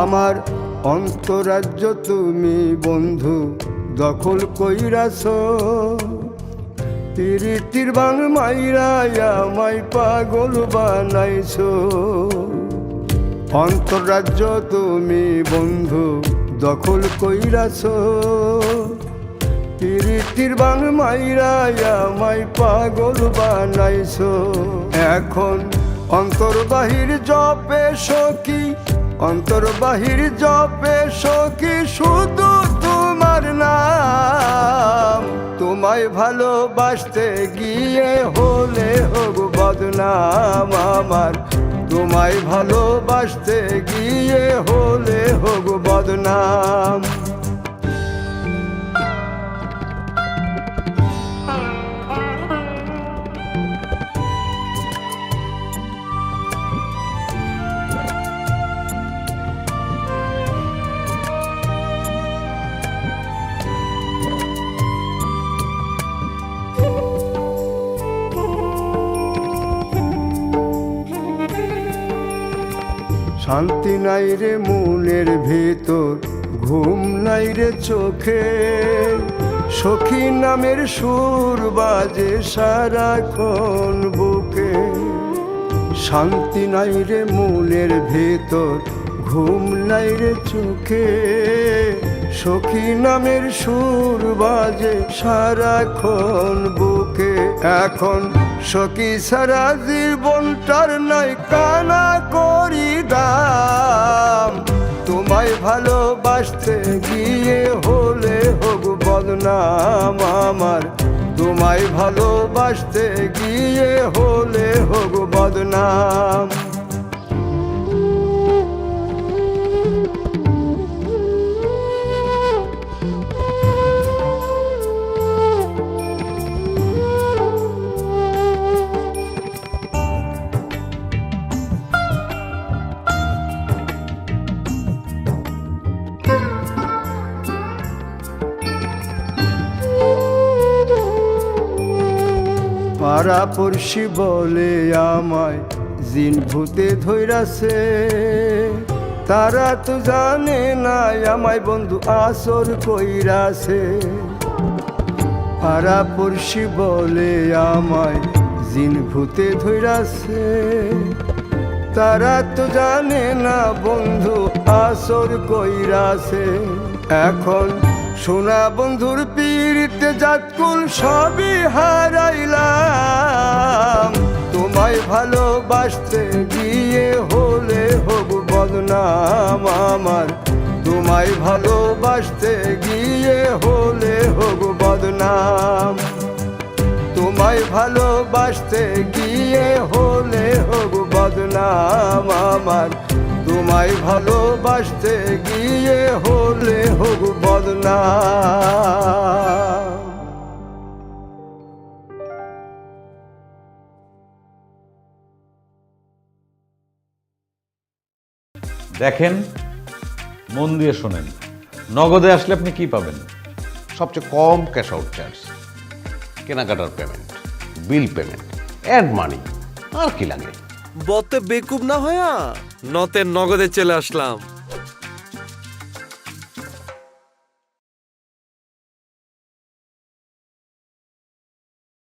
আমার অন্তরাজ্য তুমি বন্ধু দখল কইরাছ, প্রীতির বাং মাইরায় আমায় পাগল বানাইছো। অন্তরাজ্য তুমি বন্ধু দখল কইরাছ, প্রীতির বাং মাইরায় আমায় পাগল বানাইছো। এখন অন্তর বাহির জপে সখী, অন্তর বাহির জপে সখী শুধু তোমার নাম। তোমায় ভালোবাসতে গিয়ে হলে হোক বদনাম আমার, তোমায় ভালোবাসতে গিয়ে হলে হোক বদনাম। শান্তি নাই রে মনের ভেতর, ঘুম নাই রে চোখে, সখী নামের সুর বাজে সারাক্ষণ বুকে। শান্তি নাই রে মনের ভেতর, ঘুম নাই রে চোখে, সখী নামের সুর বাজে সারাক্ষণ বুকে। এখন সখী সারা জীবনটার নাই কানা করি দাম। তোমায় ভালোবাসতে গিয়ে হলে হোক বদনাম আমার, তোমায় ভালোবাসতে গিয়ে হলে হোক বদনাম। পাড়াপড়শি বলে আমায় জিন ভূতে ধইরাছে, তারা তো জানে না আমায় বন্ধু আসর কইরাছে। পাড়াপড়শি বলে আমায় জিন ভূতে ধইরাছে, তারা তো জানে না বন্ধু আসর কইরাছে। এখন সোনা বন্ধুর পীড়িতে জাতকুল সবই হারাইলাম। তোমায় ভালোবাসতে গিয়ে হলে হোক বদনাম আমার, তোমায় ভালোবাসতে গিয়ে হলে হোক বদনাম। তোমায় ভালোবাসতে গিয়ে হলে হোক বদনাম আমার, তোমায় ভালোবাসতে গিয়ে হলে হোক বদনাম। দেখেন, মন দিয়ে শোনেন, নগদে আসলে আপনি কি পাবেন? সবচেয়ে কম ক্যাশ আউট চার্জ, কেনাকাটার payment, bill payment, add money, আর কি লাগে? বতে বেকুব না হয়া নতে নগদে চলে আসলাম।